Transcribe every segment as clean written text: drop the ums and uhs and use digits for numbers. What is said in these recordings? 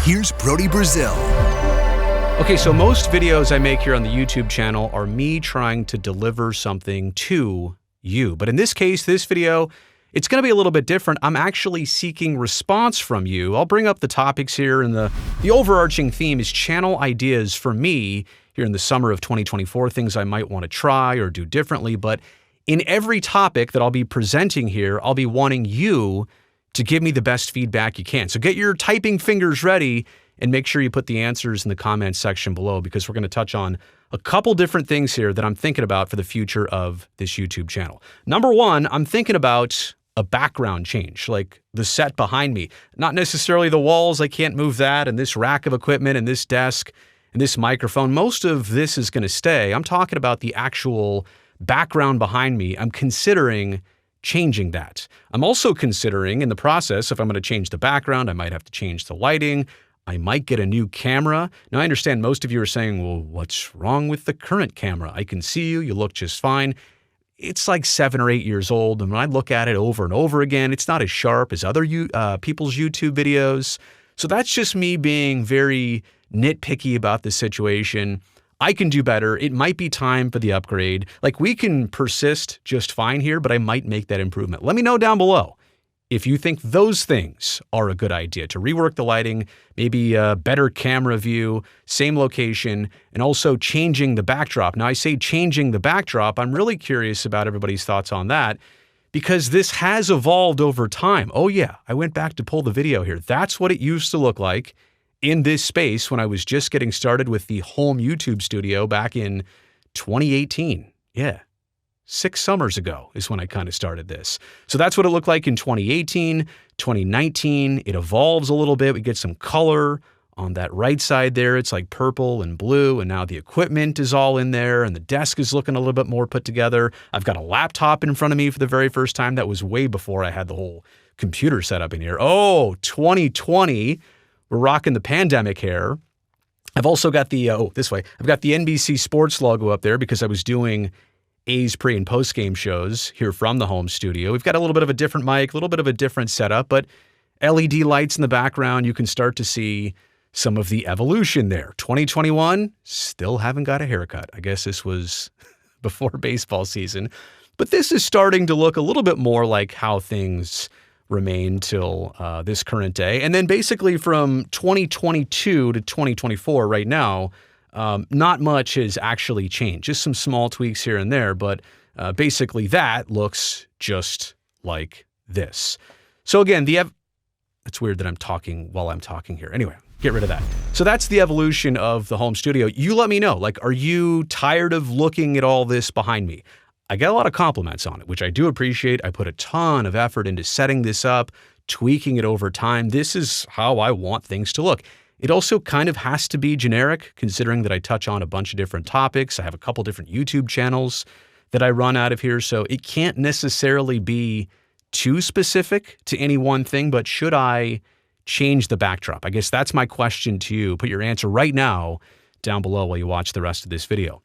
here's Brody Brazil. Okay, so most videos I make here on the YouTube channel are me trying to deliver something to you. But in this case, this video, it's going to be a little bit different. I'm actually seeking response from you. I'll bring up the topics here, and the overarching theme is channel ideas for me here in the summer of 2024, things I might want to try or do differently. But in every topic that I'll be presenting here, I'll be wanting you to give me the best feedback you can. So get your typing fingers ready and make sure you put the answers in the comments section below, because we're going to touch on a couple different things here that I'm thinking about for the future of this YouTube channel. Number one, I'm thinking about a background change, like the set behind me. Not necessarily the walls, I can't move that, and this rack of equipment and this desk and this microphone. Most of this is going to stay. I'm talking about the actual background behind me. I'm considering changing that. I'm also considering in the process, if I'm going to change the background, I might have to change the lighting. I might get a new camera. Now, I understand most of you are saying, well, what's wrong with the current camera? I can see you. You look just fine. It's like 7 or 8 years old, and when I look at it over and over again, it's not as sharp as other people's YouTube videos. So that's just me being very nitpicky about the situation. I can do better. It might be time for the upgrade. Like, we can persist just fine here, but I might make that improvement. Let me know down below if you think those things are a good idea, to rework the lighting, maybe a better camera view, same location, and also changing the backdrop. Now, I say changing the backdrop. I'm really curious about everybody's thoughts on that, because this has evolved over time. Oh yeah, I went back to pull the video here. That's what it used to look like in this space when I was just getting started with the home YouTube studio back in 2018. Yeah. 6 summers ago is when I kind of started this. So that's what it looked like in 2018, 2019. It evolves a little bit. We get some color on that right side there. It's like purple and blue, and now the equipment is all in there, and the desk is looking a little bit more put together. I've got a laptop in front of me for the very first time. That was way before I had the whole computer set up in here. Oh, 2020. We're rocking the pandemic hair. I've also got the, this way. I've got the NBC Sports logo up there because I was doing A's pre and post game shows here from the home studio. We've got a little bit of a different mic, a little bit of a different setup, but LED lights in the background. You can start to see some of the evolution there. 2021, still haven't got a haircut. I guess this was before baseball season, but this is starting to look a little bit more like how things remain till this current day. And then basically from 2022 to 2024 right now, not much has actually changed, just some small tweaks here and there, but basically that looks just like this. So again, it's weird that I'm talking while I'm talking here. Anyway, get rid of that. So that's the evolution of the home studio. You let me know, like, are you tired of looking at all this behind me? I get a lot of compliments on it, which I do appreciate. I put a ton of effort into setting this up, tweaking it over time. This is how I want things to look. It also kind of has to be generic, considering that I touch on a bunch of different topics. I have a couple different YouTube channels that I run out of here, so it can't necessarily be too specific to any one thing, but should I change the backdrop? I guess that's my question to you. Put your answer right now down below while you watch the rest of this video.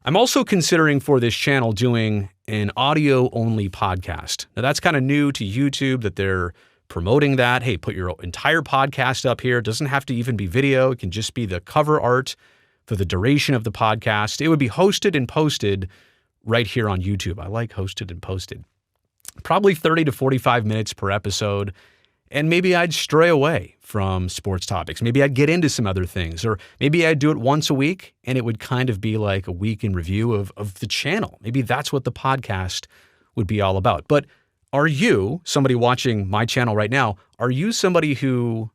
I'm also considering for this channel doing an audio-only podcast. Now, that's kind of new to YouTube, that they're promoting that. Hey, put your entire podcast up here. It doesn't have to even be video. It can just be the cover art for the duration of the podcast. It would be hosted and posted right here on YouTube. I like hosted and posted. Probably 30 to 45 minutes per episode. And maybe I'd stray away from sports topics. Maybe I'd get into some other things, or maybe I'd do it once a week and it would kind of be like a week in review of the channel. Maybe that's what the podcast would be all about. But are you, somebody watching my channel right now, are you somebody who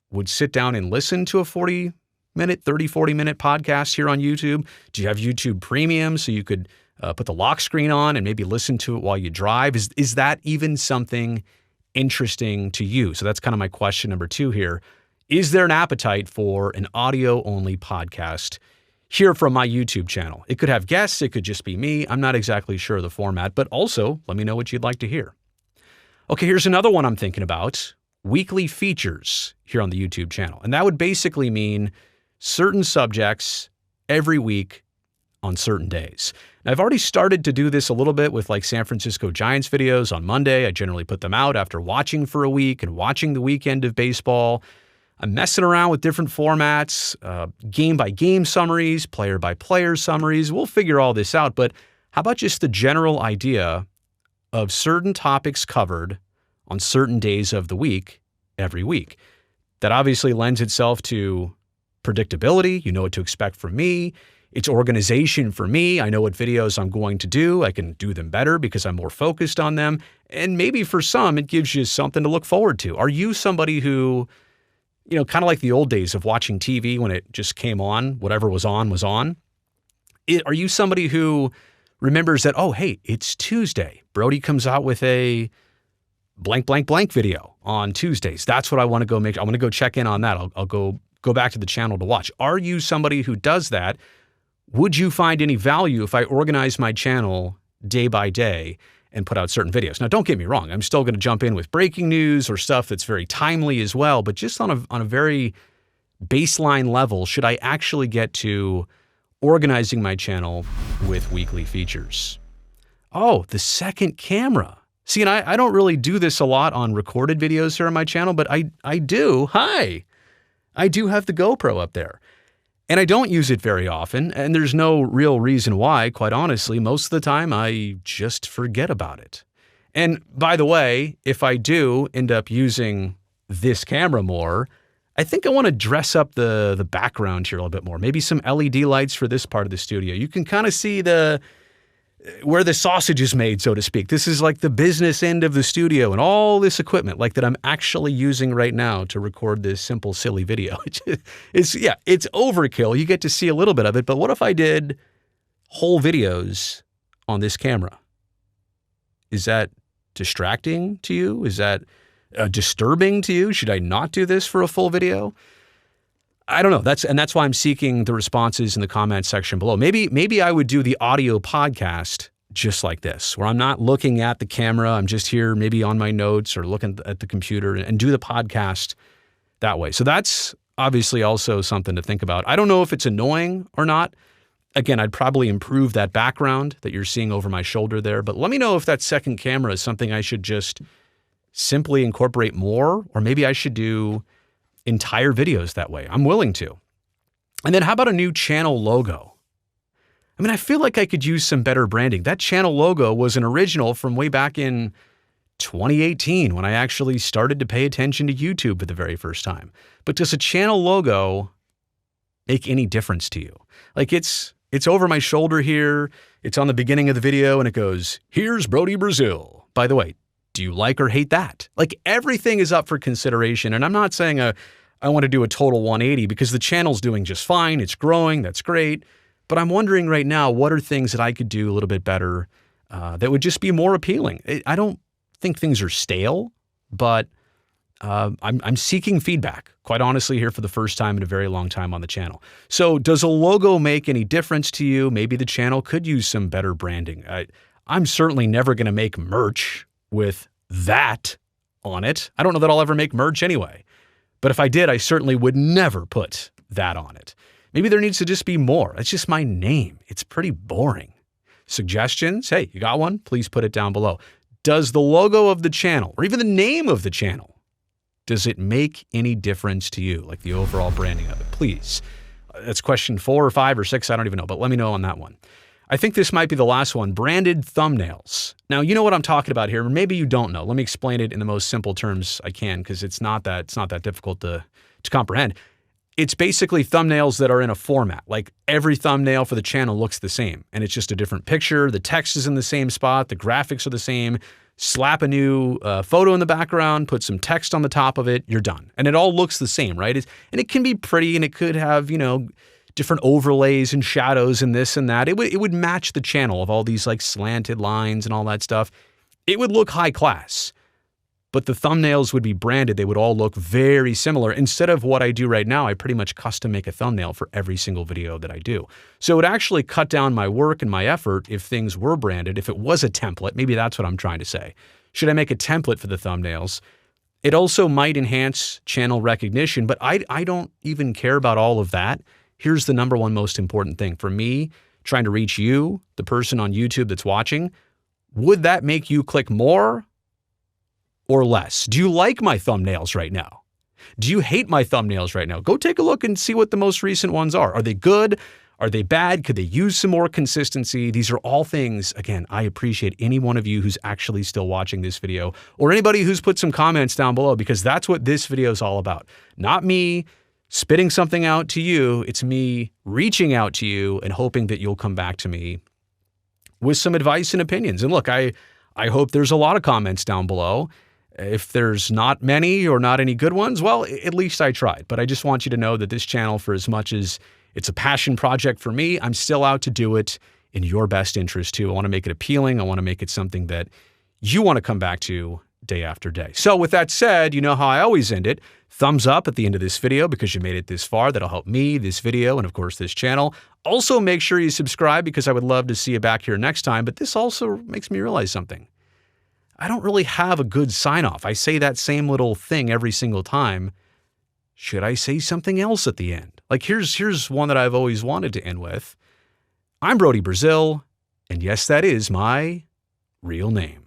would sit down and listen to a 40-minute podcast here on YouTube? Do you have YouTube Premium so you could put the lock screen on and maybe listen to it while you drive? Is that even something interesting to you? So that's kind of my question number 2 here. Is there an appetite for an audio-only podcast here from my YouTube channel? It could have guests. It could just be me. I'm not exactly sure of the format, but also let me know what you'd like to hear. Okay, here's another one I'm thinking about. Weekly features here on the YouTube channel. And that would basically mean certain subjects every week on certain days. Now, I've already started to do this a little bit with like San Francisco Giants videos on Monday. I generally put them out after watching for a week and watching the weekend of baseball. I'm messing around with different formats, game by game summaries, player by player summaries. We'll figure all this out, but how about just the general idea of certain topics covered on certain days of the week, every week? That obviously lends itself to predictability. You know what to expect from me. It's organization for me. I know what videos I'm going to do. I can do them better because I'm more focused on them. And maybe for some, it gives you something to look forward to. Are you somebody who, kind of like the old days of watching TV when it just came on, whatever was on was on? Are you somebody who remembers that, oh, hey, it's Tuesday. Brody comes out with a blank, blank, blank video on Tuesdays. That's what I want to go make. I want to go check in on that. I'll go back to the channel to watch. Are you somebody who does that? Would you find any value if I organize my channel day by day and put out certain videos? Now, don't get me wrong. I'm still going to jump in with breaking news or stuff that's very timely as well. But just on a very baseline level, should I actually get to organizing my channel with weekly features? Oh, the second camera. See, and I don't really do this a lot on recorded videos here on my channel, but I do. Hi. I do have the GoPro up there. And I don't use it very often, and there's no real reason why, quite honestly. Most of the time, I just forget about it. And by the way, if I do end up using this camera more, I think I want to dress up the background here a little bit more. Maybe some LED lights for this part of the studio. You can kind of see where the sausage is made, so to speak. This is like the business end of the studio and all this equipment like that I'm actually using right now to record this simple, silly video. It's overkill. You get to see a little bit of it, but what if I did whole videos on this camera? Is that distracting to you? Is that disturbing to you? Should I not do this for a full video? I don't know. That's why I'm seeking the responses in the comment section below. Maybe I would do the audio podcast just like this, where I'm not looking at the camera. I'm just here maybe on my notes or looking at the computer and do the podcast that way. So that's obviously also something to think about. I don't know if it's annoying or not. Again, I'd probably improve that background that you're seeing over my shoulder there, but let me know if that second camera is something I should just simply incorporate more, or maybe I should do entire videos that way. I'm willing to. And then how about a new channel logo? I mean, I feel like I could use some better branding. That channel logo was an original from way back in 2018 when I actually started to pay attention to YouTube for the very first time. But does a channel logo make any difference to you? Like it's over my shoulder here. It's on the beginning of the video and it goes, "Here's Brody Brazil." By the way, do you like or hate that? Like everything is up for consideration. And I'm not saying I want to do a total 180 because the channel's doing just fine. It's growing. That's great. But I'm wondering right now, what are things that I could do a little bit better that would just be more appealing? I don't think things are stale, but I'm seeking feedback, quite honestly, here for the first time in a very long time on the channel. So does a logo make any difference to you? Maybe the channel could use some better branding. I'm certainly never going to make merch with that on it. I don't know that I'll ever make merch anyway. But if I did, I certainly would never put that on it. Maybe there needs to just be more. It's just my name. It's pretty boring. Suggestions? Hey, you got one? Please put it down below. Does the logo of the channel, or even the name of the channel, does it make any difference to you? Like the overall branding of it? Please. That's question 4 or 5 or 6. I don't even know, but let me know on that one. I think this might be the last one, branded thumbnails. Now, you know what I'm talking about here. Maybe you don't know. Let me explain it in the most simple terms I can, because it's not that difficult to comprehend. It's basically thumbnails that are in a format. Like every thumbnail for the channel looks the same, and it's just a different picture. The text is in the same spot. The graphics are the same. Slap a new photo in the background, put some text on the top of it, you're done. And it all looks the same, right? And it can be pretty, and it could have, different overlays and shadows and this and that. It would match the channel of all these like slanted lines and all that stuff. It would look high class, but the thumbnails would be branded. They would all look very similar. Instead of what I do right now, I pretty much custom make a thumbnail for every single video that I do. So it would actually cut down my work and my effort if things were branded, if it was a template. Maybe that's what I'm trying to say. Should I make a template for the thumbnails? It also might enhance channel recognition, but I don't even care about all of that. Here's the number one most important thing for me, trying to reach you, the person on YouTube that's watching. Would that make you click more or less? Do you like my thumbnails right now? Do you hate my thumbnails right now? Go take a look and see what the most recent ones are. Are they good? Are they bad? Could they use some more consistency? These are all things, again, I appreciate any one of you who's actually still watching this video, or anybody who's put some comments down below, because that's what this video is all about. Not me spitting something out to you. It's me reaching out to you and hoping that you'll come back to me with some advice and opinions. And look, I hope there's a lot of comments down below. If there's not many or not any good ones, well, at least I tried. But I just want you to know that this channel, for as much as it's a passion project for me, I'm still out to do it in your best interest too. I want to make it appealing. I want to make it something that you want to come back to day after day. So with that said, you know how I always end it. Thumbs up at the end of this video because you made it this far. That'll help me, this video, and of course this channel. Also make sure you subscribe because I would love to see you back here next time. But this also makes me realize something. I don't really have a good sign off. I say that same little thing every single time. Should I say something else at the end? Like here's one that I've always wanted to end with. I'm Brody Brazil, and yes, that is my real name.